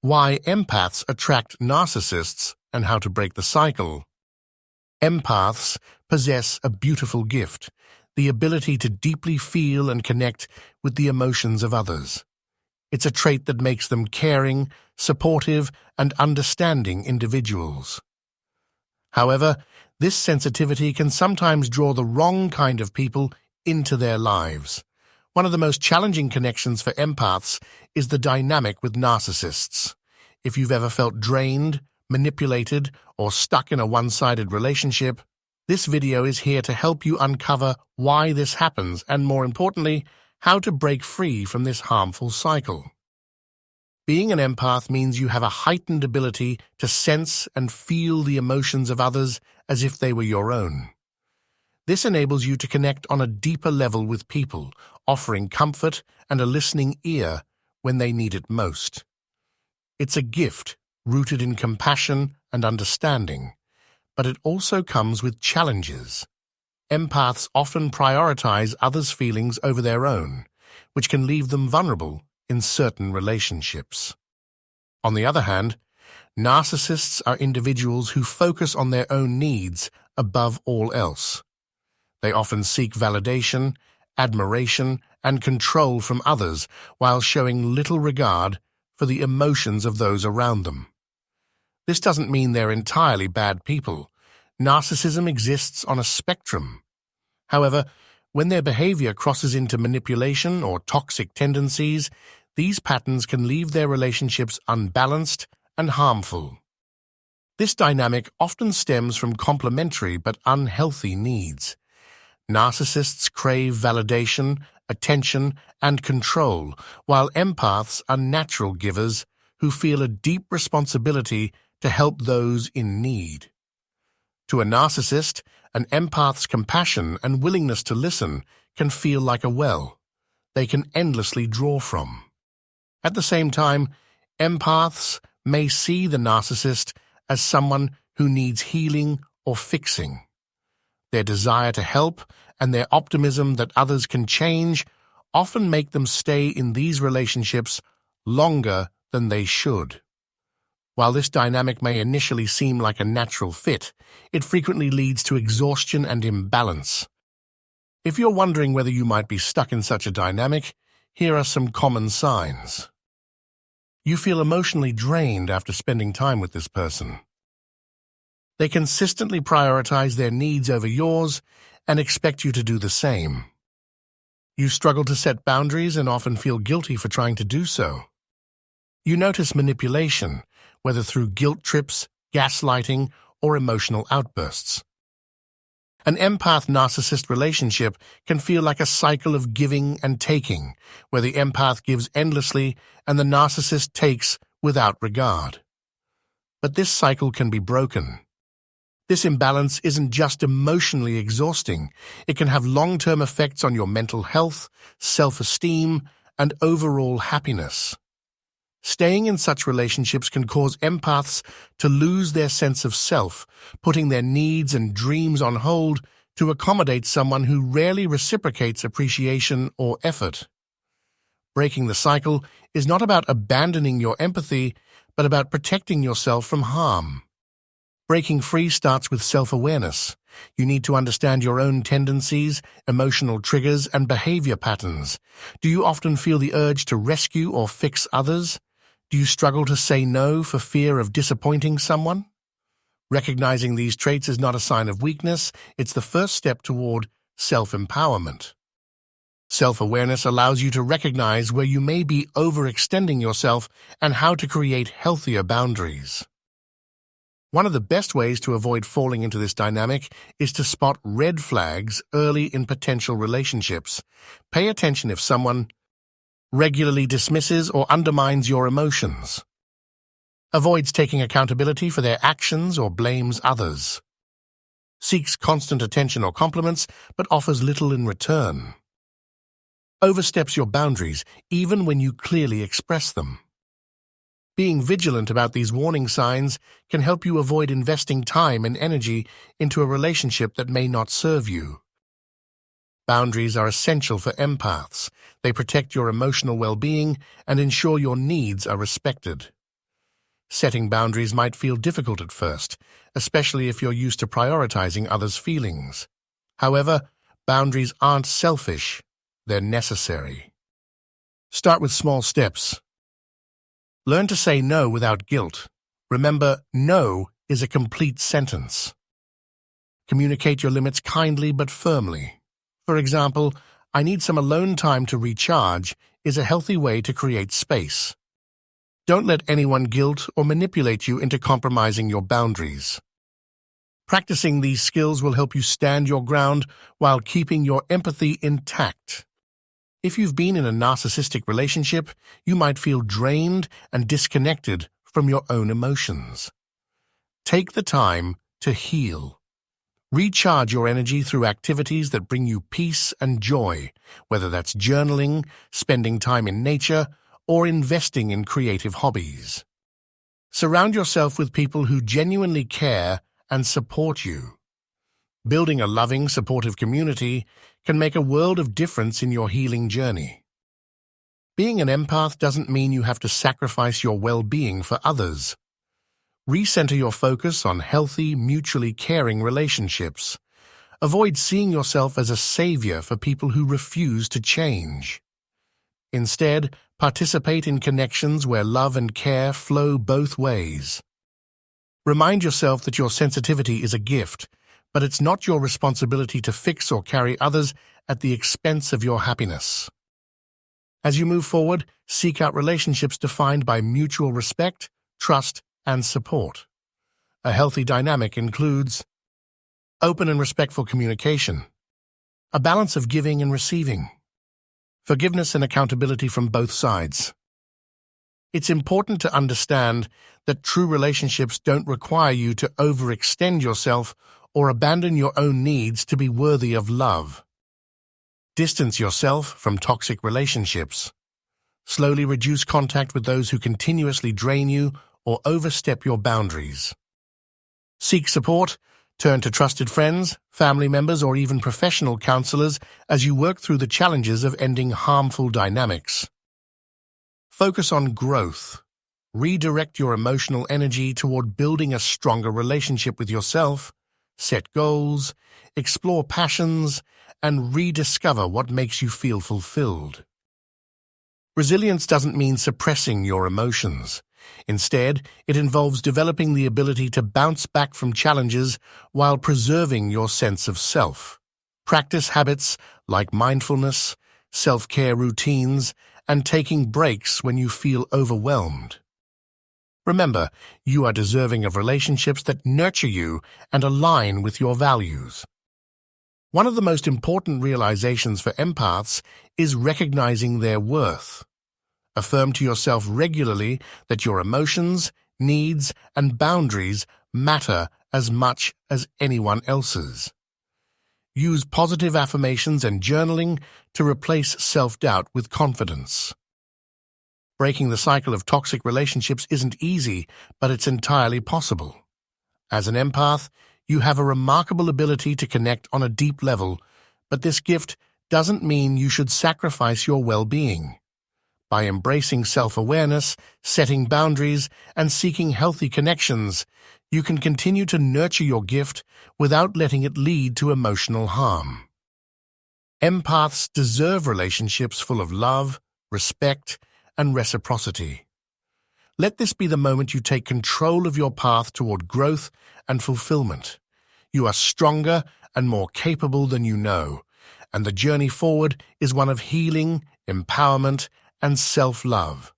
Why empaths attract narcissists and how to break the cycle. Empaths possess a beautiful gift, the ability to deeply feel and connect with the emotions of others. It's a trait that makes them caring, supportive, and understanding individuals. However, this sensitivity can sometimes draw the wrong kind of people into their lives. One of the most challenging connections for empaths is the dynamic with narcissists. If you've ever felt drained, manipulated, or stuck in a one-sided relationship, this video is here to help you uncover why this happens and, more importantly, how to break free from this harmful cycle. Being an empath means you have a heightened ability to sense and feel the emotions of others as if they were your own. This enables you to connect on a deeper level with people, offering comfort and a listening ear when they need it most. It's a gift rooted in compassion and understanding, but it also comes with challenges. Empaths often prioritize others' feelings over their own, which can leave them vulnerable in certain relationships. On the other hand, narcissists are individuals who focus on their own needs above all else. They often seek validation, admiration, and control from others while showing little regard for the emotions of those around them. This doesn't mean they're entirely bad people. Narcissism exists on a spectrum. However, when their behavior crosses into manipulation or toxic tendencies, these patterns can leave their relationships unbalanced and harmful. This dynamic often stems from complementary but unhealthy needs. Narcissists crave validation, attention, and control, while empaths are natural givers who feel a deep responsibility to help those in need. To a narcissist, an empath's compassion and willingness to listen can feel like a well they can endlessly draw from. At the same time, empaths may see the narcissist as someone who needs healing or fixing. Their desire to help and their optimism that others can change often make them stay in these relationships longer than they should. While this dynamic may initially seem like a natural fit, it frequently leads to exhaustion and imbalance. If you're wondering whether you might be stuck in such a dynamic, here are some common signs. You feel emotionally drained after spending time with this person. They consistently prioritize their needs over yours and expect you to do the same. You struggle to set boundaries and often feel guilty for trying to do so. You notice manipulation, whether through guilt trips, gaslighting, or emotional outbursts. An empath-narcissist relationship can feel like a cycle of giving and taking, where the empath gives endlessly and the narcissist takes without regard. But this cycle can be broken. This imbalance isn't just emotionally exhausting. It can have long-term effects on your mental health, self-esteem, and overall happiness. Staying in such relationships can cause empaths to lose their sense of self, putting their needs and dreams on hold to accommodate someone who rarely reciprocates appreciation or effort. Breaking the cycle is not about abandoning your empathy, but about protecting yourself from harm. Breaking free starts with self-awareness. You need to understand your own tendencies, emotional triggers, and behavior patterns. Do you often feel the urge to rescue or fix others? Do you struggle to say no for fear of disappointing someone? Recognizing these traits is not a sign of weakness, it's the first step toward self-empowerment. Self-awareness allows you to recognize where you may be overextending yourself and how to create healthier boundaries. One of the best ways to avoid falling into this dynamic is to spot red flags early in potential relationships. Pay attention if someone regularly dismisses or undermines your emotions, avoids taking accountability for their actions or blames others, seeks constant attention or compliments but offers little in return, oversteps your boundaries even when you clearly express them. Being vigilant about these warning signs can help you avoid investing time and energy into a relationship that may not serve you. Boundaries are essential for empaths. They protect your emotional well-being and ensure your needs are respected. Setting boundaries might feel difficult at first, especially if you're used to prioritizing others' feelings. However, boundaries aren't selfish, they're necessary. Start with small steps. Learn to say no without guilt. Remember, no is a complete sentence. Communicate your limits kindly but firmly. For example, "I need some alone time to recharge" is a healthy way to create space. Don't let anyone guilt or manipulate you into compromising your boundaries. Practicing these skills will help you stand your ground while keeping your empathy intact. If you've been in a narcissistic relationship, you might feel drained and disconnected from your own emotions. Take the time to heal. Recharge your energy through activities that bring you peace and joy, whether that's journaling, spending time in nature, or investing in creative hobbies. Surround yourself with people who genuinely care and support you. Building a loving, supportive community can make a world of difference in your healing journey. Being an empath doesn't mean you have to sacrifice your well-being for others. Recenter your focus on healthy, mutually caring relationships. Avoid seeing yourself as a savior for people who refuse to change. Instead, participate in connections where love and care flow both ways. Remind yourself that your sensitivity is a gift, but it's not your responsibility to fix or carry others at the expense of your happiness. As you move forward, seek out relationships defined by mutual respect, trust, and support. A healthy dynamic includes open and respectful communication, a balance of giving and receiving, forgiveness and accountability from both sides. It's important to understand that true relationships don't require you to overextend yourself or abandon your own needs to be worthy of love. Distance yourself from toxic relationships. Slowly reduce contact with those who continuously drain you or overstep your boundaries. Seek support. Turn to trusted friends, family members, or even professional counselors as you work through the challenges of ending harmful dynamics. Focus on growth. Redirect your emotional energy toward building a stronger relationship with yourself, set goals, explore passions, and rediscover what makes you feel fulfilled. Resilience doesn't mean suppressing your emotions. Instead, it involves developing the ability to bounce back from challenges while preserving your sense of self. Practice habits like mindfulness, self-care routines, and taking breaks when you feel overwhelmed. Remember, you are deserving of relationships that nurture you and align with your values. One of the most important realizations for empaths is recognizing their worth. Affirm to yourself regularly that your emotions, needs, and boundaries matter as much as anyone else's. Use positive affirmations and journaling to replace self-doubt with confidence. Breaking the cycle of toxic relationships isn't easy, but it's entirely possible. As an empath, you have a remarkable ability to connect on a deep level, but this gift doesn't mean you should sacrifice your well-being. By embracing self-awareness, setting boundaries, and seeking healthy connections, you can continue to nurture your gift without letting it lead to emotional harm. Empaths deserve relationships full of love, respect, and reciprocity. Let this be the moment you take control of your path toward growth and fulfillment. You are stronger and more capable than you know, and the journey forward is one of healing, empowerment, and self-love.